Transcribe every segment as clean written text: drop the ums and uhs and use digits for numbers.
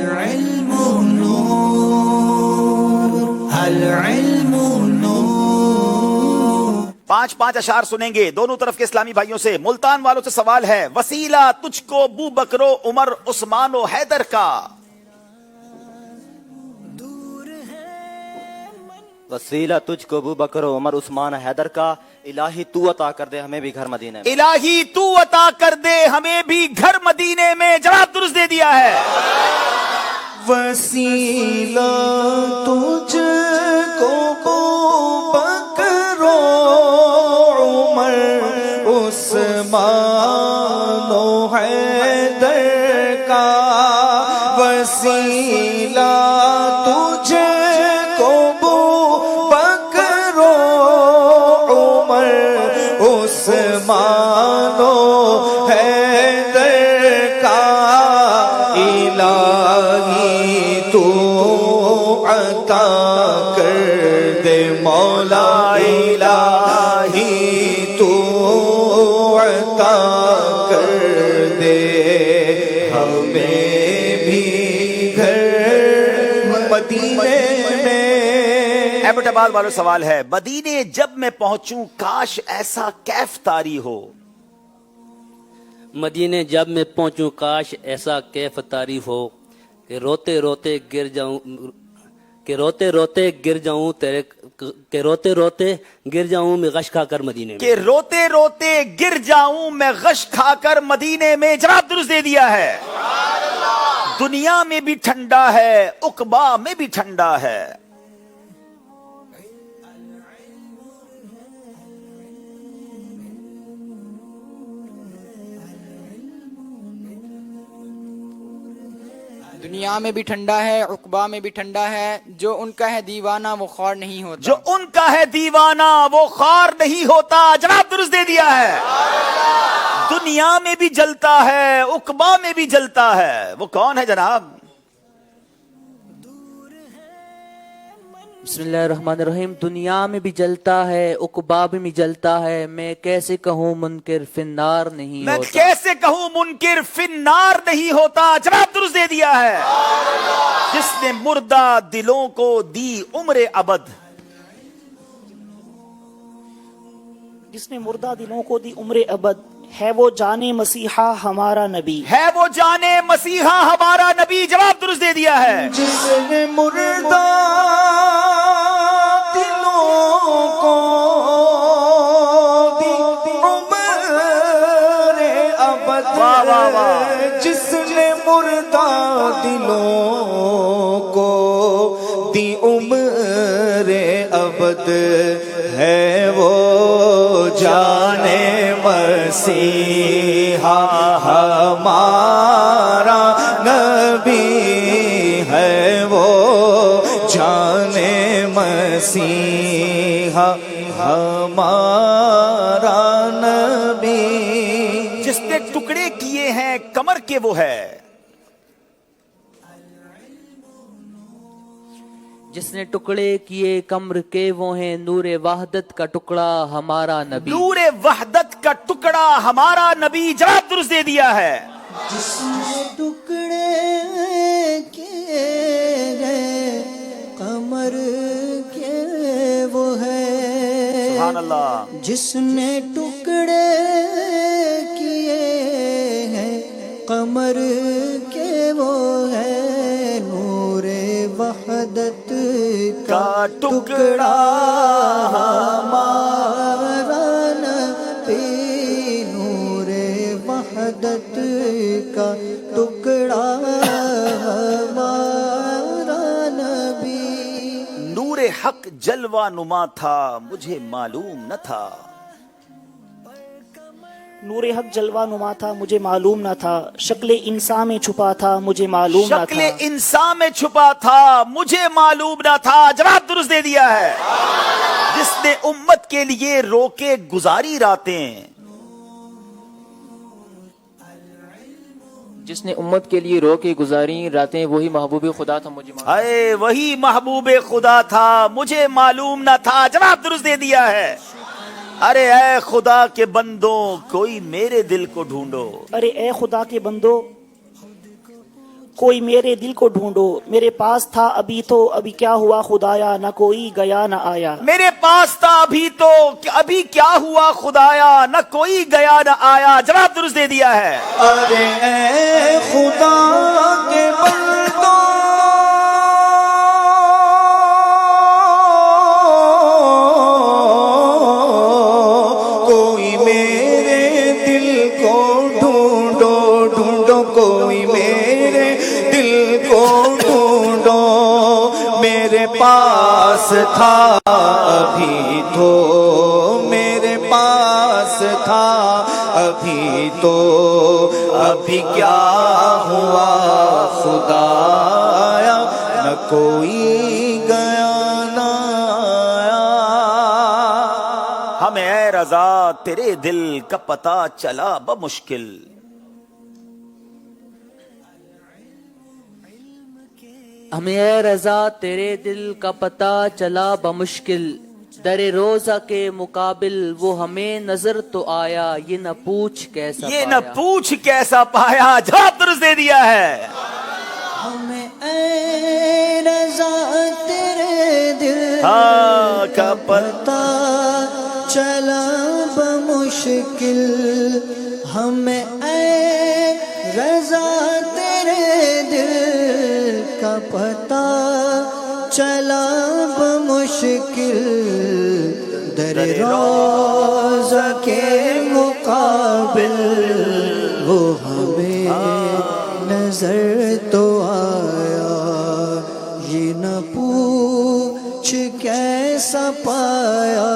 العلم نور العلم نور. 5 اشعار سنیں گے دونوں طرف کے اسلامی بھائیوں سے. ملتان والوں سے سوال ہے, وسیلہ تجھ کو ابو بکر و عمر عثمان و حیدر کا. وسیلہ تجھ کو ابو بکر و عمر عثمان حیدر کا, الہی تو عطا کر دے ہمیں بھی گھر مدینے میں. الہی تو عطا کر دے ہمیں بھی گھر مدینے میں. جواب درست دے دیا ہے. وسیلہ تجھ کو ابو بکر و عمر عثمان و حیدر کا. وسیلہ تجھ کو ابو بکر و عمر عثمان و حیدر کا. الہی تو عطا کر دے مولا, الہی تو عطا کر دے ہمیں بھی گھر مدینے میں. ایبٹ آباد والوں سوال ہے, مدینے جب میں پہنچوں کاش ایسا کیف طاری ہو. مدینے جب میں پہنچوں کاش ایسا کیف طاری ہو کہ روتے روتے گر جاؤں تیرے کہ روتے روتے گر جاؤں میں غش کھا کر مدینے میں. کہ روتے روتے گر جاؤں میں غش کھا کر مدینے میں. جواب درست دے دیا ہے. دنیا میں بھی ٹھنڈا ہے, عقبا میں بھی ٹھنڈا ہے. دنیا میں بھی ٹھنڈا ہے, عقبا میں بھی ٹھنڈا ہے. جو ان کا ہے دیوانہ وہ خوار نہیں ہوتا. جو ان کا ہے دیوانہ وہ خوار نہیں ہوتا. جواب درست دے دیا ہے. دنیا میں بھی جلتا ہے, عقبا میں بھی جلتا ہے. وہ کون ہے جناب؟ بسم اللہ الرحمن الرحیم. دنیا میں بھی جلتا ہے, عقبا میں جلتا ہے, میں کیسے کہوں منکر فنار نہیں میں ہوتا. کیسے کہوں منکر فنار نہیں ہوتا. جواب درست دے دیا ہے. جس نے مردہ دلوں کو دی عمر ابد. جس نے مردہ دلوں کو دی عمر ابد, ہے وہ جانے مسیحا ہمارا نبی. ہے وہ جانے مسیحا ہمارا نبی. جواب درست دے دیا ہے. جس نے مردہ دلوں کو دی عمر ابد. واہ واہ واہ. جس نے مردہ دلوں کو دی عمر ابد, ہے وہ جانے مسیحا ہمارا نبی. ہے وہ جانے مسیحا ہمارا نبی. جس نے ٹکڑے کیے ہیں کمر کے وہ ہے. جس نے ٹکڑے کیے کمر کے وہ ہیں, نور وحدت کا ٹکڑا ہمارا نبی. نور وحدت کا ٹکڑا ہمارا نبی. جواب درست دے دیا ہے. جس نے ٹکڑے کیے ہیں قمر کے وہ ہے. سبحان اللہ. جس نے ٹکڑے کیے ہیں قمر کے وہ ہے. نور وحدت کا ٹکڑا ہمارا نبی. نور وحدت کا ٹکڑا ہمارا نبی. نور حق جلوہ نما تھا مجھے معلوم نہ تھا. نور حق جلوہ نما تھا مجھے معلوم نہ تھا. شکل انسان میں چھپا تھا مجھے معلوم نہ شکل تھا. انسان میں چھپا تھا مجھے معلوم نہ تھا. جواب درست دے دیا ہے. جس نے امت کے لیے روکے گزاری راتیں. جس نے امت کے لیے رو کے گزاری راتیں, وہی محبوب خدا تھا مجھے معلوم. اے وہی محبوب خدا تھا مجھے معلوم نہ تھا. جواب درست دے دیا ہے. ارے اے خدا کے بندوں کوئی میرے دل کو ڈھونڈو. ارے اے خدا کے بندو कोई मेरे दिल को ढूंढो, मेरे पास था अभी तो अभी क्या हुआ खुदाया, न कोई गया न आया। मेरे पास था अभी तो अभी क्या हुआ खुदाया, न कोई गया न आया। जवाब दुरुस्त दे दिया है। अरे ऐ खुदा के बंदो, कोई मेरे दिल को ढूंढो, ढूंढो कोई मेरे दिल को ढूंढो। मेरे पास था अभी तो, मेरे पास था अभी तो अभी क्या हुआ खुदाया, न कोई गया न आया। हमें ऐ रजा तेरे दिल का पता चला बमुश्किल। हमें ऐ रजा तेरे दिल का पता चला बमुश्किल, दरे रोजा के मुकाबिल वो हमें नजर तो आया, ये न पूछ कैसा ये पाया। न पूछ कैसा पाया। जवाब दुरुस्त दे दिया है। हमें ऐ रज़ा तेरे दिल हाँ का पता चला बमुश्किल, हमें ऐ रज़ा तेरे दिल का पता चला बमुश्किल, दर रोज़ा के मुकाबिल वो हमें नजर तो आया, ये न पूछ कैसा पाया,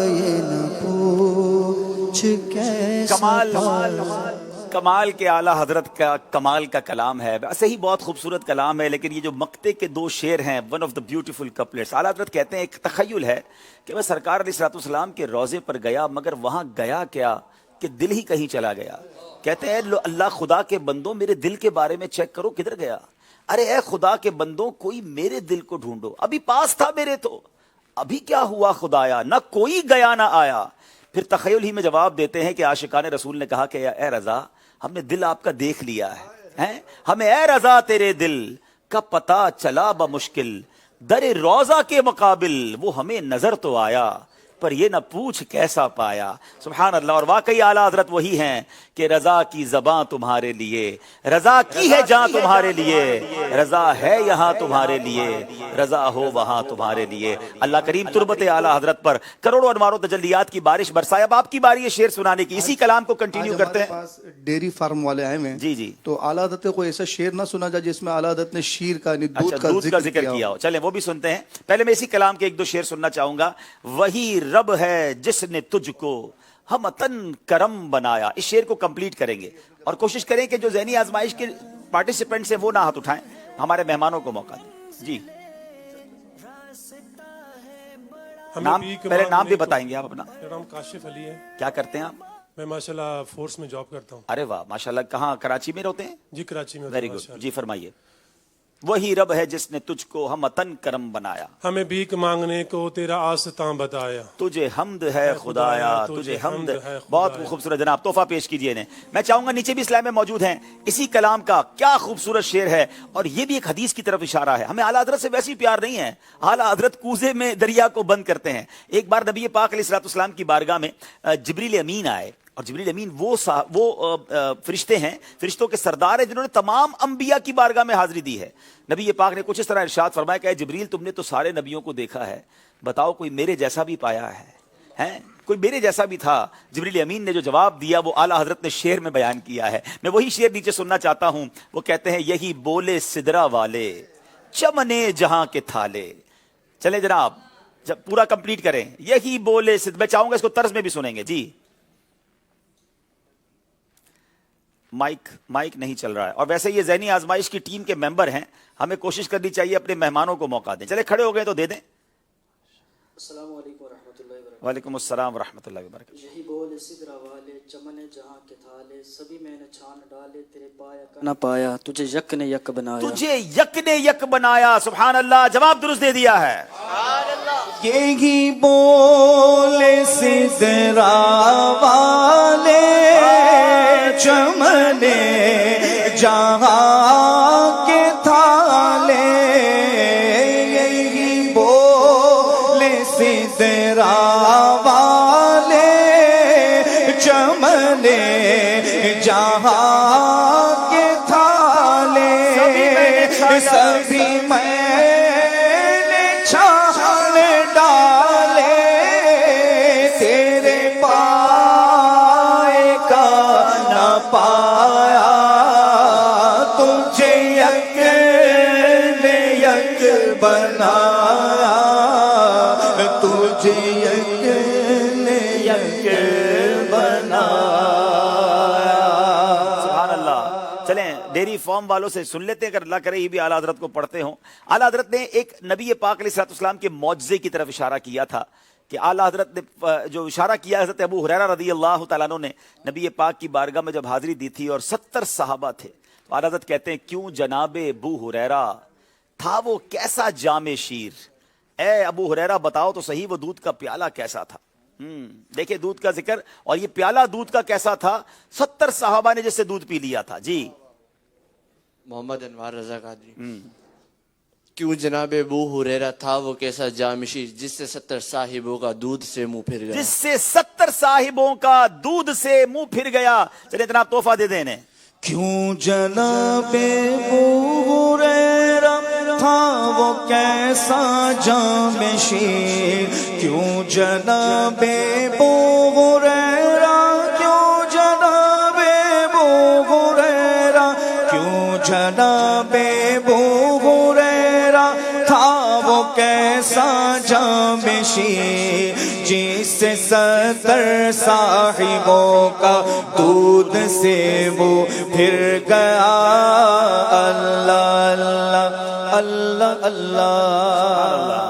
ये न पूछ कैसा पाया। कमाल के आला हजरत का कमाल का कलाम है। वैसे ही बहुत खूबसूरत कलाम है, लेकिन ये जो मक्ते के दो शेर हैं, one of the beautiful couplets. आला हजरत कहते हैं, एक तखय्युल है कि मैं सरकार अलैहिस्सलाम के रोजे पर गया, मगर वहां गया क्या कि दिल ही कहीं चला गया। कहते हैं अल्लाह खुदा के बंदों मेरे दिल के बारे में चेक करो किधर गया। अरे ए खुदा के बंदों कोई मेरे दिल को ढूंढो, अभी पास था मेरे तो अभी क्या हुआ खुदाया, ना कोई गया ना आया। फिर तखय्युल ही में जवाब देते हैं कि आशिकाने रसूल ने कहा कि ए रजा हमने दिल आपका देख लिया है, हमें ए रजा तेरे दिल का पता चला बमुश्किल, दरे रोजा के मुकाबिल वो हमें नजर तो आया, पर ये न पूछ कैसा पाया। सुभान अल्लाह। और वाकई आला हजरत वही हैं कि रजा की ज़बां तुम्हारे लिए, रजा की है जान तुम्हारे लिए, रजा है यहाँ तुम्हारे लिए, रजा हो वहाँ तुम्हारे लिए। अल्लाह करीम तुरबत आला हजरत पर करोड़ों अनवारों तजल्लियात की बारिश बरसाए। अब आपकी बारी है शेर सुनाने की। इसी कलाम को कंटिन्यू करते हैं। पास डेयरी फार्म वाले आए हैं जी जी। तो आला हज़रत को ऐसा शेर ना सुना जाए जिसमें आला हज़रत ने शीर का दूध का जिक्र किया हो। चले वो भी सुनते हैं। पहले मैं इसी कलाम के एक दो शेर सुनना चाहूंगा। वही रब है जिसने तुझको हमतन करम बनाया। इस शेर को कंप्लीट करेंगे और कोशिश करें कि जो ज़हनी आजमाइश के पार्टिसिपेंट्स हैं वो ना हाथ उठाएं, हमारे मेहमानों को मौका दें। जी नाम, पहले नाम भी बताएंगे आप अपना। मेरा नाम काशिफ अली है। क्या करते हैं आप? मैं माशाल्लाह फोर्स में जॉब करता हूँ। अरे वाह माशाल्लाह। कहाँ? कराची में रहते हैं? जी कराची में। Very good. जी फरमाइए। वही रब है जिसने तुझको हमतन करम बनाया, हमें भीख मांगने को तेरा आस्तां बताया, तुझे हमद है खुदाया, तुझे हमद है। बहुत खूबसूरत जनाब, तोहफा पेश कीजिए इन्हें। मैं चाहूंगा नीचे भी स्लाइड में मौजूद हैं इसी कलाम का। क्या खूबसूरत शेर है और ये भी एक हदीस की तरफ इशारा है। हमें आला हजरत से वैसे ही प्यार नहीं है। आला हजरत कूजे में दरिया को बंद करते हैं। एक बार नबी पाक अलैहिस्सलाम की बारगाह में जिब्रील अमीन आए और जिब्रील अमीन वो फरिश्ते हैं, फरिश्तों के सरदार हैं जिन्होंने तमाम अंबिया की बारगाह में हाजिरी दी है। नबी ये पाक ने कुछ इस तरह इरशाद फरमाया कि जिब्रील तुमने तो सारे नबियों को देखा है, बताओ कोई मेरे जैसा भी पाया है? कोई मेरे जैसा भी था? जिब्रील अमीन ने जो जवाब दिया वो आला हजरत ने शेर में बयान किया है। मैं वही शेर नीचे सुनना चाहता हूं। वो कहते हैं, यही बोले सिदरा वाले चमने जहां के थाले। चले जनाब, जब पूरा कंप्लीट करें। यही बोले मैं चाहूंगा इसको तर्ज में भी सुनेंगे। जी माइक नहीं चल रहा है। और वैसे ये ज़हनी आजमाइश की टीम के मेंबर हैं, हमें कोशिश करनी चाहिए अपने मेहमानों को मौका दें। चले खड़े हो गए तो दे दें। वालेकुम अस्सलाम रहमतुल्लाहि व बरकातहू। यही बोले सिदरा वाले चमने जहां के थाले, सभी मैंने छान डाले तेरे पाया का न पाया, तुझे यक ने यक बनाया, तुझे यक ने यक बनाया। सुभान अल्लाह। जवाब दुरुस्त दे दिया है। यही बोले सिदरा वाले चमने जहां سبھی میں نے چھان ڈالے تیرے پائے کا نہ پایا تجھے یک نے یک بنایا تجھے یک نے یک بنایا. سبحان اللہ. چلیں ڈیری فارم والوں سے سن لیتے ہیں، اگر اللہ کرے یہ بھی اعلیٰ حضرت کو پڑھتے ہوں. اعلیٰ حضرت نے ایک نبی پاک علیہ الصلوۃ والسلام کے معجزے کی طرف اشارہ کیا تھا کہ اعلیٰ حضرت نے جو اشارہ کیا حضرت ابو ہریرہ رضی اللہ تعالیٰ عنہ نے نبی پاک کی بارگاہ میں جب حاضری دی تھی اور 70 صحابہ تھے تو اعلیٰ حضرت کہتے ہیں کیوں جناب ابو ہریرہ تھا وہ کیسا جام شیر، اے ابو ہریرہ بتاؤ تو صحیح وہ دودھ کا پیالہ کیسا تھا. دیکھیں دودھ کا ذکر، اور یہ پیالہ دودھ کا کیسا تھا، 70 صحابہ نے جس سے دودھ پی لیا تھا. جی محمد انوار رضا قادری. کیوں جناب ابو ہریرہ تھا وہ کیسا جامشی جس سے 70 صاحبوں کا دودھ سے منہ پھر گیا. جس سے 70 صاحبوں کا دودھ سے منہ پھر گیا. چلے جناب تحفہ دے دیں. کیوں جناب ابو ہریرہ تھا وہ کیسا جام شیر، کیوں جناب ابو ہریرہ، کیوں جناب ابو ہریرہ، کیوں جناب ابو ہریرہ تھا وہ کیسا جام شیر جس سے 70 صاحبوں کا دودھ سے وہ پھر گیا. اللہ اللہ اللہ اللہ.